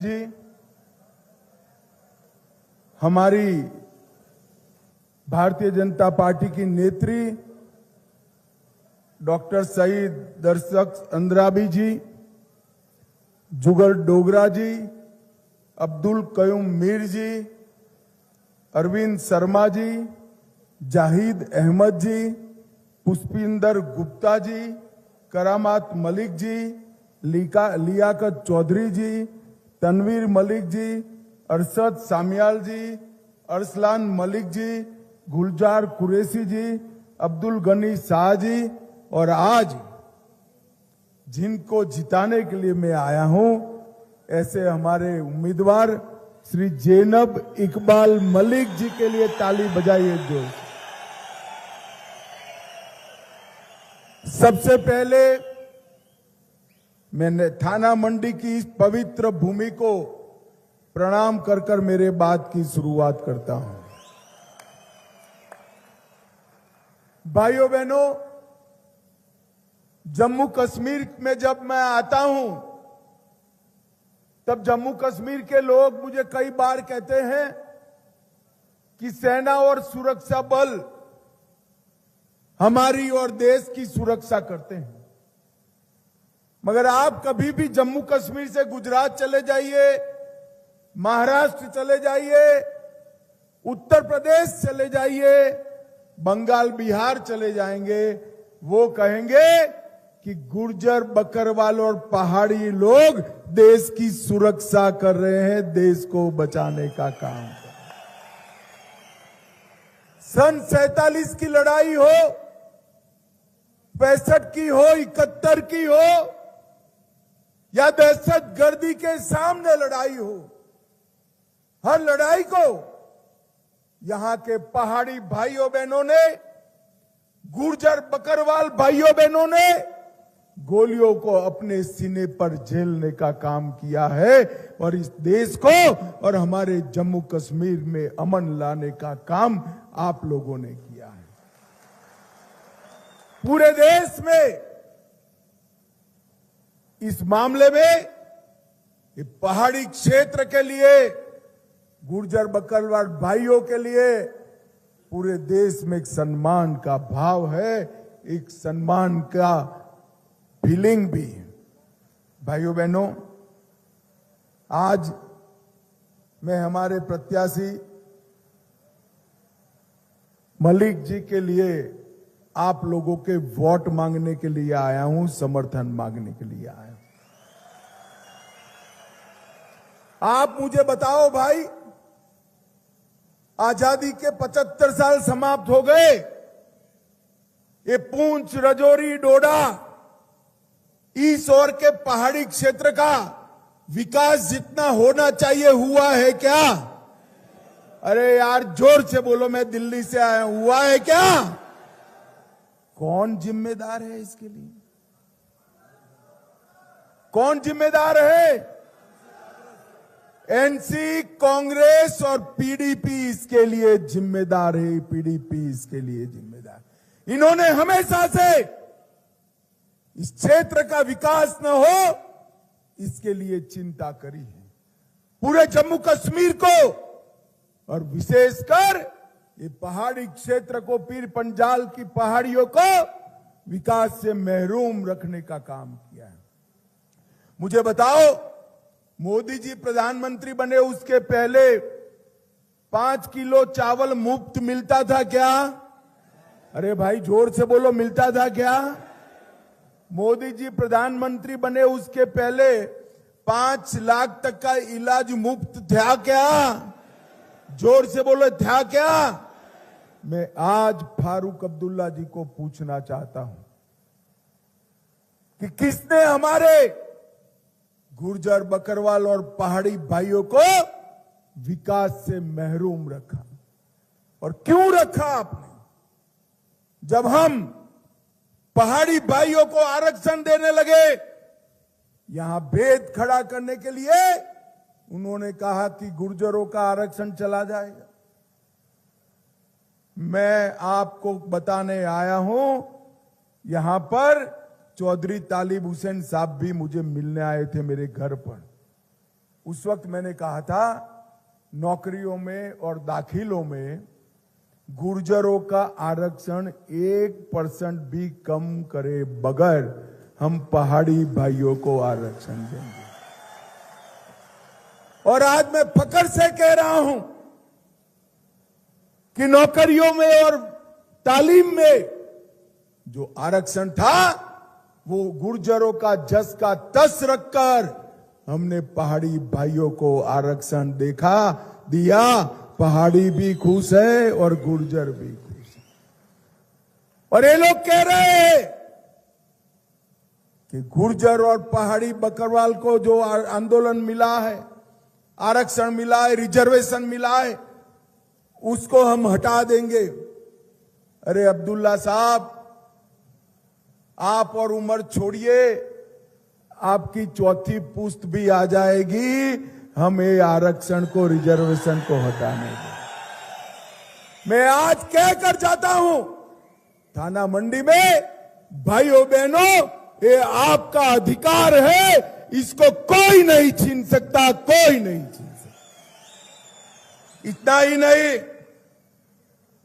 जी, हमारी भारतीय जनता पार्टी की नेत्री डॉक्टर शहीद दरशक अंद्राबी जी, जुगल डोगरा जी, अब्दुल कयूम मीर जी, अरविंद शर्मा जी, जाहिद अहमद जी, पुष्पिंदर गुप्ता जी, करामात मलिक जी, लियाकत चौधरी जी, तनवीर मलिक जी, अरशद सामियाल जी, अरसलान मलिक जी, गुलजार कुरैशी जी, अब्दुल गनी शाह जी और आज जिनको जिताने के लिए मैं आया हूं ऐसे हमारे उम्मीदवार श्री जैनब इकबाल मलिक जी के लिए ताली बजाइए जोर से। सबसे पहले मैं थाना मंडी की इस पवित्र भूमि को प्रणाम कर कर मेरे बात की शुरुआत करता हूं। भाइयों बहनों, जम्मू कश्मीर में जब मैं आता हूं तब जम्मू कश्मीर के लोग मुझे कई बार कहते हैं कि सेना और सुरक्षा बल हमारी और देश की सुरक्षा करते हैं, मगर आप कभी भी जम्मू कश्मीर से गुजरात चले जाइए, महाराष्ट्र चले जाइए, उत्तर प्रदेश चले जाइए, बंगाल बिहार चले जाएंगे, वो कहेंगे कि गुर्जर बकरवाल और पहाड़ी लोग देश की सुरक्षा कर रहे हैं, देश को बचाने का काम कर रहे हैं। सन 47 की लड़ाई हो, 65 की हो, 71 की हो या दहशतगर्दी के सामने लड़ाई हो, हर लड़ाई को यहां के पहाड़ी भाइयों बहनों ने, गुर्जर बकरवाल भाइयों बहनों ने गोलियों को अपने सीने पर झेलने का काम किया है और इस देश को और हमारे जम्मू कश्मीर में अमन लाने का काम आप लोगों ने किया है। पूरे देश में इस मामले में पहाड़ी क्षेत्र के लिए, गुर्जर बकरवाल भाइयों के लिए पूरे देश में एक सम्मान का भाव है, एक सम्मान का फीलिंग भी है। भाइयों बहनों, आज मैं हमारे प्रत्याशी मलिक जी के लिए आप लोगों के वोट मांगने के लिए आया हूं, समर्थन मांगने के लिए आया हूं। आप मुझे बताओ भाई, आजादी के 75 साल समाप्त हो गए, ये पूंछ, राजौरी, डोडा, इस ओर के पहाड़ी क्षेत्र का विकास जितना होना चाहिए हुआ है क्या? अरे यार जोर से बोलो, मैं दिल्ली से आया हूं, हुआ है क्या? कौन जिम्मेदार है इसके लिए? कौन जिम्मेदार है? एनसी, कांग्रेस और पीडीपी इसके लिए जिम्मेदार है। पीडीपी इसके लिए जिम्मेदार। इन्होंने हमेशा से इस क्षेत्र का विकास न हो इसके लिए चिंता करी है। पूरे जम्मू कश्मीर को और विशेषकर ये पहाड़ी क्षेत्र को, पीर पंजाल की पहाड़ियों को विकास से महरूम रखने का काम किया है। मुझे बताओ, मोदी जी प्रधानमंत्री बने उसके पहले 5 किलो चावल मुफ्त मिलता था क्या? अरे भाई जोर से बोलो, मिलता था क्या? मोदी जी प्रधानमंत्री बने उसके पहले 5 लाख तक का इलाज मुफ्त था क्या? जोर से बोलो, था क्या? मैं आज फारूक अब्दुल्ला जी को पूछना चाहता हूं कि किसने हमारे गुर्जर बकरवाल और पहाड़ी भाइयों को विकास से महरूम रखा और क्यों रखा आपने? जब हम पहाड़ी भाइयों को आरक्षण देने लगे, यहां भेद खड़ा करने के लिए उन्होंने कहा कि गुर्जरों का आरक्षण चला जाएगा। मैं आपको बताने आया हूं, यहां पर चौधरी तालिब हुसैन साहब भी मुझे मिलने आए थे मेरे घर पर। उस वक्त मैंने कहा था नौकरियों में और दाखिलों में गुर्जरों का आरक्षण 1% भी कम करे बगैर हम पहाड़ी भाइयों को आरक्षण देंगे। और आज मैं फक्र से कह रहा हूं कि नौकरियों में और तालीम में जो आरक्षण था वो गुर्जरों का जस का तस रखकर हमने पहाड़ी भाइयों को आरक्षण दिया। पहाड़ी भी खुश है और गुर्जर भी खुश है। और ये लोग कह रहे हैं कि गुर्जर और पहाड़ी बकरवाल को जो आंदोलन मिला है, आरक्षण मिला है, रिजर्वेशन मिला है, उसको हम हटा देंगे। अरे अब्दुल्ला साहब, आप और उम्र छोड़िए, आपकी चौथी पुश्त भी आ जाएगी, हम ये आरक्षण को, रिजर्वेशन को हटाने दें। मैं आज कह कर जाता हूं थाना मंडी में, भाइयों बहनों, ये आपका अधिकार है, इसको कोई नहीं छीन सकता, कोई नहीं छीन सकता। इतना ही नहीं,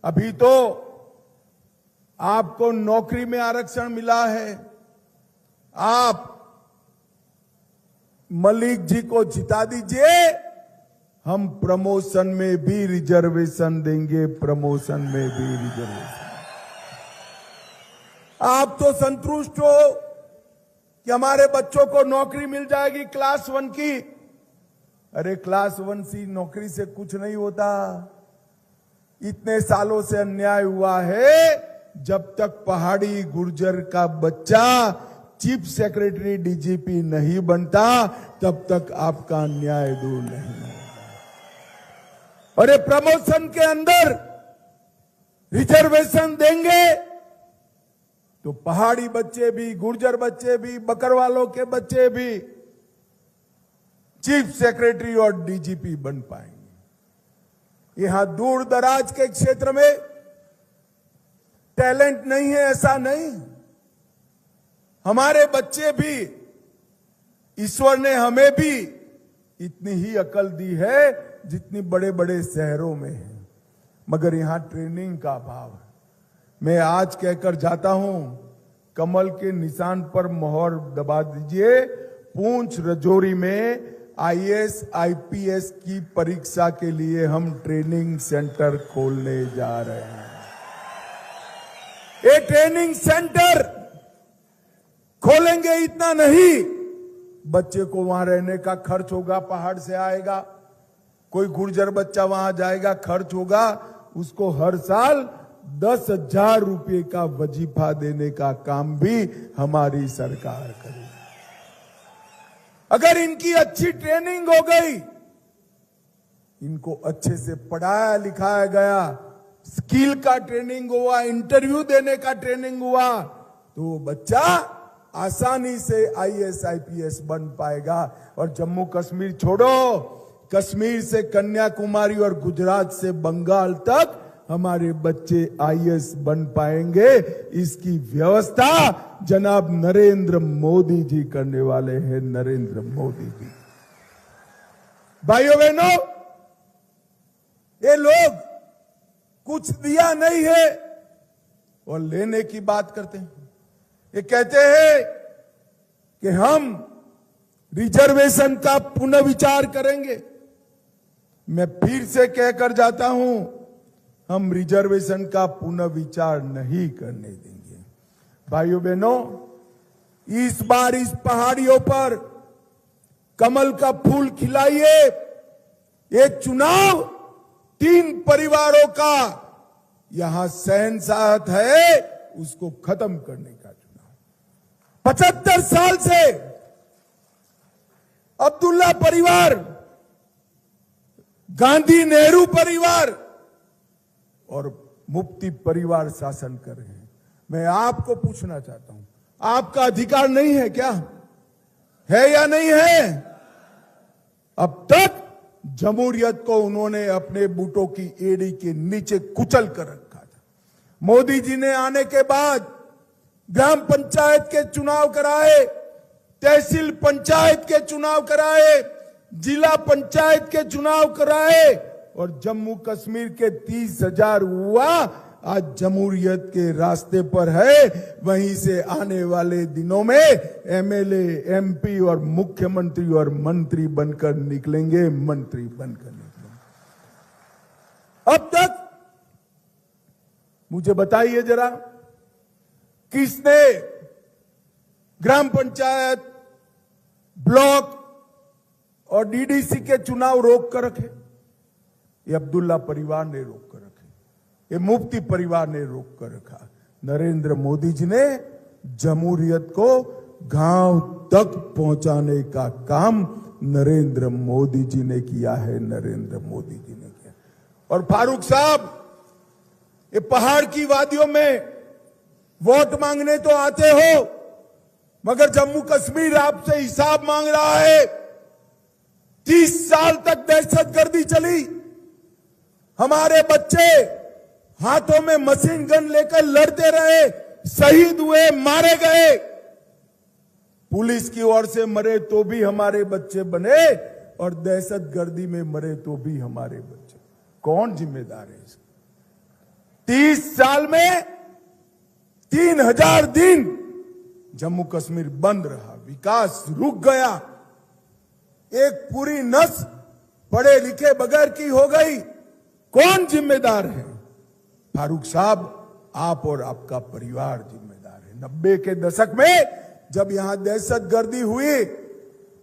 अभी तो आपको नौकरी में आरक्षण मिला है, आप मलिक जी को जिता दीजिए, हम प्रमोशन में भी रिजर्वेशन देंगे, प्रमोशन में भी रिजर्वेशन। आप तो संतुष्ट हो कि हमारे बच्चों को नौकरी मिल जाएगी क्लास 1 की। अरे क्लास 1 सी नौकरी से कुछ नहीं होता। इतने सालों से अन्याय हुआ है, जब तक पहाड़ी गुर्जर का बच्चा चीफ सेक्रेटरी डीजीपी नहीं बनता तब तक आपका अन्याय दूर नहीं होगा। और ये प्रमोशन के अंदर रिजर्वेशन देंगे तो पहाड़ी बच्चे भी, गुर्जर बच्चे भी, बकरवालों के बच्चे भी चीफ सेक्रेटरी और डीजीपी बन पाएंगे। यहां दूर दराज के क्षेत्र में टैलेंट नहीं है ऐसा नहीं, हमारे बच्चे भी, ईश्वर ने हमें भी इतनी ही अकल दी है जितनी बड़े बड़े शहरों में है, मगर यहां ट्रेनिंग का अभाव है। मैं आज कहकर जाता हूं, कमल के निशान पर मोहर दबा दीजिए। पूंछ रजौरी में आईएएस आईपीएस की परीक्षा के लिए हम ट्रेनिंग सेंटर खोलने जा रहे हैं। ये ट्रेनिंग सेंटर खोलेंगे इतना नहीं, बच्चे को वहां रहने का खर्च होगा, पहाड़ से आएगा, कोई गुर्जर बच्चा वहां जाएगा, खर्च होगा, उसको हर साल 10,000 रुपए का वजीफा देने का काम भी हमारी सरकार करेगी। अगर इनकी अच्छी ट्रेनिंग हो गई, इनको अच्छे से पढ़ाया लिखाया गया, स्किल का ट्रेनिंग हुआ, इंटरव्यू देने का ट्रेनिंग हुआ, तो वो बच्चा आसानी से आईएएस आईपीएस बन पाएगा। और जम्मू कश्मीर छोड़ो, कश्मीर से कन्याकुमारी और गुजरात से बंगाल तक हमारे बच्चे आईएएस बन पाएंगे। इसकी व्यवस्था जनाब नरेंद्र मोदी जी करने वाले हैं, नरेंद्र मोदी जी। भाइयों बहनों, ये लोग कुछ दिया नहीं है और लेने की बात करते हैं। ये कहते हैं कि हम रिजर्वेशन का पुनर्विचार करेंगे। मैं फिर से कहकर जाता हूं, हम रिजर्वेशन का पुनर्विचार नहीं करने देंगे। भाइयों बहनों, इस बार इस पहाड़ियों पर कमल का फूल खिलाइए। ये चुनाव 3 परिवारों का यहां शहंशाहत है, उसको खत्म करने का चुनाव। 75 साल से अब्दुल्ला परिवार, गांधी नेहरू परिवार और मुफ्ती परिवार शासन कर रहे हैं। मैं आपको पूछना चाहता हूं, आपका अधिकार नहीं है क्या? है या नहीं है? अब तक जमहूरियत को उन्होंने अपने बूटों की एड़ी के नीचे कुचल कर रखा था। मोदी जी ने आने के बाद ग्राम पंचायत के चुनाव कराए, तहसील पंचायत के चुनाव कराए, जिला पंचायत के चुनाव कराए और जम्मू कश्मीर के 30,000 हुआ आज जमहूरियत के रास्ते पर है। वहीं से आने वाले दिनों में एमएलए, एमपी और मुख्यमंत्री और मंत्री बनकर निकलेंगे, मंत्री बनकर निकलेंगे। अब तक मुझे बताइए जरा, किसने ग्राम पंचायत, ब्लॉक और डीडीसी के चुनाव रोक कर रखे? ये अब्दुल्ला परिवार ने रोक कर रखे, ये मुफ्ती परिवार ने रोक कर रखा। नरेंद्र मोदी जी ने जमहूरियत को गांव तक पहुंचाने का काम नरेंद्र मोदी जी ने किया है, नरेंद्र मोदी जी ने किया। और फारूक साहब, ये पहाड़ की वादियों में वोट मांगने तो आते हो, मगर जम्मू कश्मीर आपसे हिसाब मांग रहा है। 30 साल तक दहशतगर्दी चली, हमारे बच्चे हाथों में मशीन गन लेकर लड़ते रहे, शहीद हुए, मारे गए। पुलिस की ओर से मरे तो भी हमारे बच्चे बने और दहशतगर्दी में मरे तो भी हमारे बच्चे। कौन जिम्मेदार है इसका? 30 साल में 3000 दिन जम्मू कश्मीर बंद रहा, विकास रुक गया, एक पूरी नस्ल पढ़े लिखे बगैर की हो गई। कौन जिम्मेदार है? फारूक साहब, आप और आपका परिवार जिम्मेदार है। 90 के दशक में जब यहां दहशतगर्दी हुई,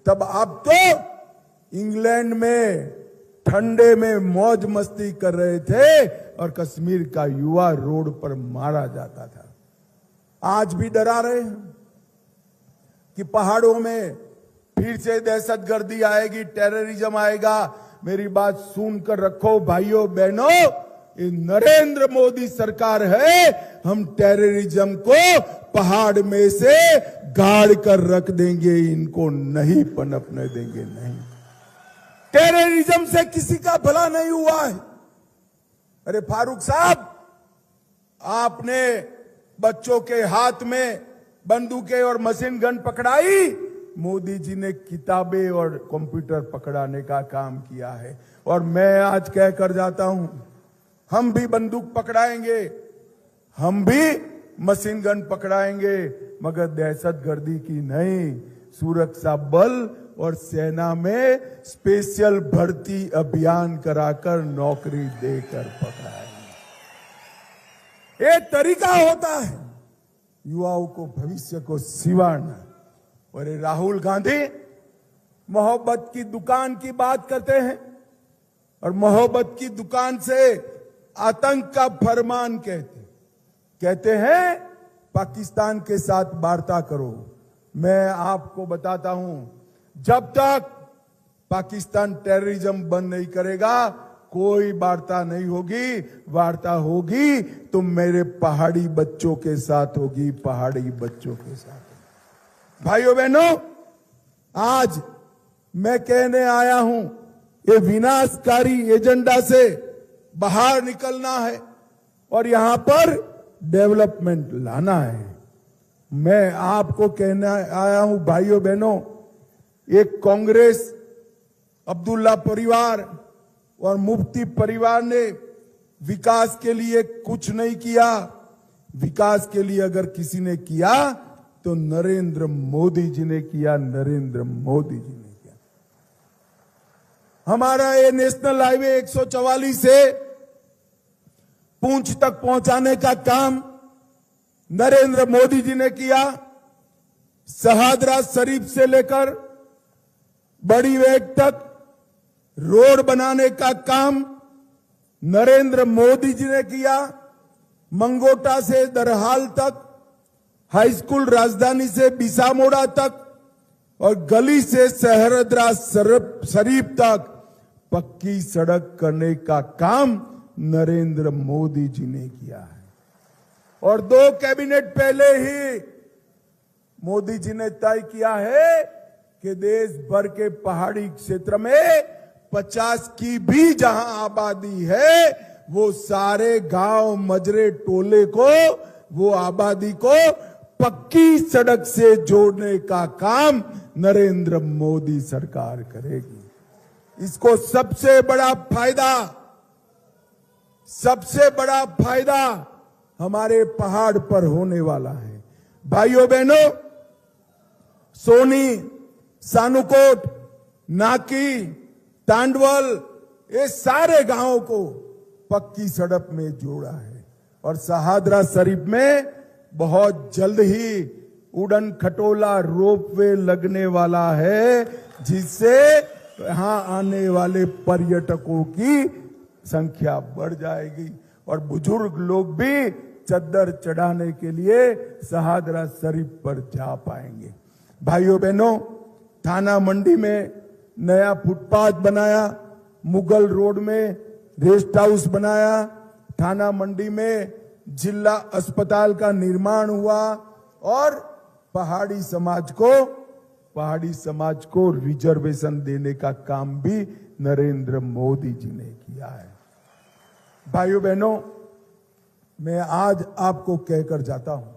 तब आप तो इंग्लैंड में ठंडे में मौज मस्ती कर रहे थे और कश्मीर का युवा रोड पर मारा जाता था। आज भी डरा रहे हैं कि पहाड़ों में फिर से दहशतगर्दी आएगी, टेररिज्म आएगा। मेरी बात सुनकर रखो भाइयों बहनों, ये नरेंद्र मोदी सरकार है। हम टेररिज्म को पहाड़ में से गाड़ कर रख देंगे, इनको नहीं पनपने देंगे। नहीं, टेररिज्म से किसी का भला नहीं हुआ है। अरे फारूक साहब, आपने बच्चों के हाथ में बंदूकें और मशीन गन पकड़ाई, मोदी जी ने किताबें और कंप्यूटर पकड़ाने का काम किया है। और मैं आज कह कर जाता हूं, हम भी बंदूक पकड़ाएंगे, हम भी मशीन गन पकड़ाएंगे, मगर दहशतगर्दी की नहीं, सुरक्षा बल और सेना में स्पेशल भर्ती अभियान कराकर नौकरी देकर पकड़ाएंगे। एक तरीका होता है युवाओं को भविष्य को सिवाना। और ये राहुल गांधी मोहब्बत की दुकान की बात करते हैं और मोहब्बत की दुकान से आतंक का फरमान कहते हैं पाकिस्तान के साथ वार्ता करो। मैं आपको बताता हूं, जब तक पाकिस्तान टेररिज्म बंद नहीं करेगा, कोई वार्ता नहीं होगी। वार्ता होगी तो मेरे पहाड़ी बच्चों के साथ होगी, पहाड़ी बच्चों के साथ। भाइयों बहनों, आज मैं कहने आया हूं, ये विनाशकारी एजेंडा से बाहर निकलना है और यहां पर डेवलपमेंट लाना है। मैं आपको कहने आया हूं भाइयों बहनों, एक कांग्रेस, अब्दुल्ला परिवार और मुफ्ती परिवार ने विकास के लिए कुछ नहीं किया। विकास के लिए अगर किसी ने किया तो नरेंद्र मोदी जी ने किया, नरेंद्र मोदी जी ने किया। हमारा ये नेशनल हाईवे 144 से पूंछ तक पहुंचाने का काम नरेंद्र मोदी जी ने किया। शहादरा शरीफ से लेकर बड़ी वेग तक रोड बनाने का काम नरेंद्र मोदी जी ने किया। मंगोटा से दरहाल तक, हाई स्कूल राजधानी से बिसामोड़ा तक और गली से शहरदरा शरीफ तक पक्की सड़क करने का काम नरेंद्र मोदी जी ने किया है। और 2 कैबिनेट पहले ही मोदी जी ने तय किया है कि देश भर के पहाड़ी क्षेत्र में 50 की भी जहां आबादी है, वो सारे गांव, मजरे, टोले को, वो आबादी को पक्की सड़क से जोड़ने का काम नरेंद्र मोदी सरकार करेगी। इसको सबसे बड़ा फायदा हमारे पहाड़ पर होने वाला है। भाइयों बहनों, सोनी, सानुकोट, नाकी, तांडवल, ये सारे गांवों को पक्की सड़क में जोड़ा है और शहादरा शरीफ में बहुत जल्द ही उड़न खटोला रोपवे लगने वाला है, जिससे यहां आने वाले पर्यटकों की संख्या बढ़ जाएगी और बुजुर्ग लोग भी चद्दर चढ़ाने के लिए शहादरा शरीफ पर जा पाएंगे। भाइयों बहनों, थाना मंडी में नया फुटपाथ बनाया, मुगल रोड में रेस्ट हाउस बनाया, थाना मंडी में जिला अस्पताल का निर्माण हुआ और पहाड़ी समाज को रिजर्वेशन देने का काम भी नरेंद्र मोदी जी ने किया है। भाइयों बहनों, मैं आज आपको कहकर जाता हूं,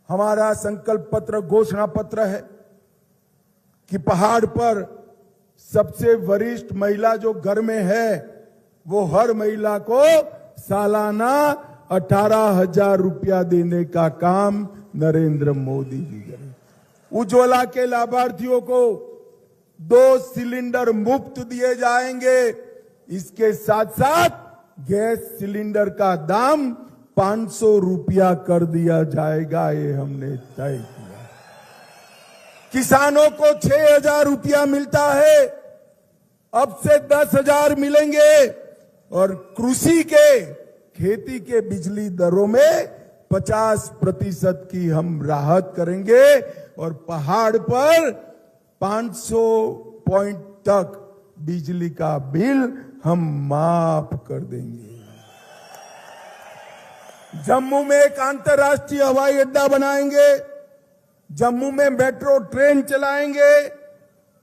हमारा संकल्प पत्र, घोषणा पत्र है कि पहाड़ पर सबसे वरिष्ठ महिला जो घर में है, वो हर महिला को सालाना 18,000 रुपया देने का काम नरेंद्र मोदी जी करें। उज्ज्वला के लाभार्थियों को 2 सिलेंडर मुफ्त दिए जाएंगे। इसके साथ साथ गैस सिलेंडर का दाम 500 रुपया कर दिया जाएगा, ये हमने तय किया। किसानों को 6,000 रुपया मिलता है, अब से 10,000 मिलेंगे और कृषि के खेती के बिजली दरों में 50% की हम राहत करेंगे और पहाड़ पर 500 पॉइंट तक बिजली का बिल हम माफ कर देंगे। जम्मू में एक अंतर्राष्ट्रीय हवाई अड्डा बनाएंगे, जम्मू में मेट्रो ट्रेन चलाएंगे,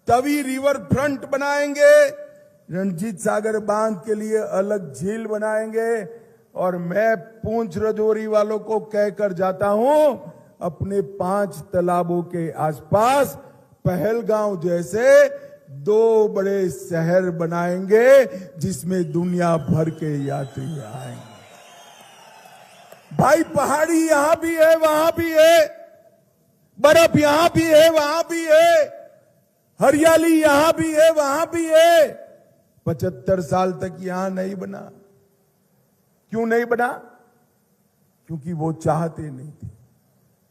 तवी रिवर फ्रंट बनाएंगे, रणजीत सागर बांध के लिए अलग झील बनाएंगे और मैं पूंछ रजौरी वालों को कहकर जाता हूं, अपने 5 तालाबों के आसपास पहलगांव जैसे 2 बड़े शहर बनाएंगे, जिसमें दुनिया भर के यात्री आएंगे। भाई, पहाड़ी यहां भी है, वहां भी है, बर्फ यहां भी है, वहां भी है, हरियाली यहां भी है, वहां भी है। 75 साल तक यहां नहीं बना। क्यों नहीं बना? क्योंकि वो चाहते नहीं थे।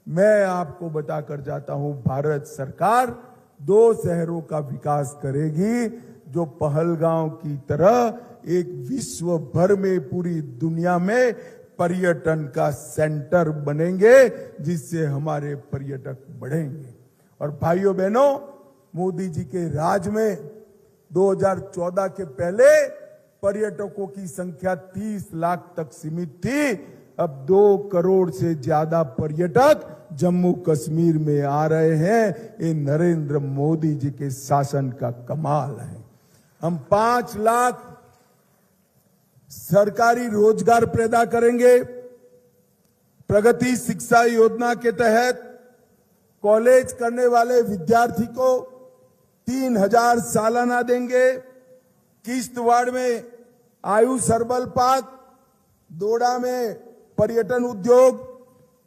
मैं आपको बताकर जाता हूं, भारत सरकार 2 शहरों का विकास करेगी जो पहलगांव की तरह एक विश्व भर में, पूरी दुनिया में पर्यटन का सेंटर बनेंगे, जिससे हमारे पर्यटक बढ़ेंगे। और भाइयों बहनों, मोदी जी के राज में 2014 के पहले पर्यटकों की संख्या 30 लाख तक सीमित थी। अब 2 करोड़ से ज्यादा पर्यटक जम्मू कश्मीर में आ रहे हैं। ये नरेंद्र मोदी जी के शासन का कमाल है। हम 5 लाख सरकारी रोजगार पैदा करेंगे। प्रगति शिक्षा योजना के तहत कॉलेज करने वाले विद्यार्थी को 3,000 सालाना देंगे। किश्तवाड़ में आयुष हर्बल पार्क, दोडा में पर्यटन उद्योग,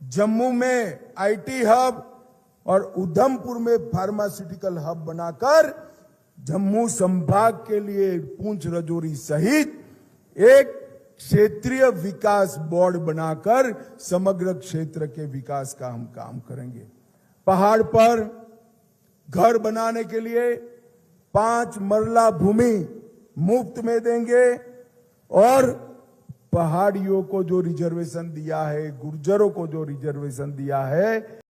जम्मू में आईटी हब और उधमपुर में फार्मास्यूटिकल हब बनाकर जम्मू संभाग के लिए पूंछ रजौरी सहित एक क्षेत्रीय विकास बोर्ड बनाकर समग्र क्षेत्र के विकास का हम काम करेंगे। पहाड़ पर घर बनाने के लिए 5 मरला भूमि मुफ्त में देंगे और पहाड़ियों को जो रिजर्वेशन दिया है, गुर्जरों को जो रिजर्वेशन दिया है,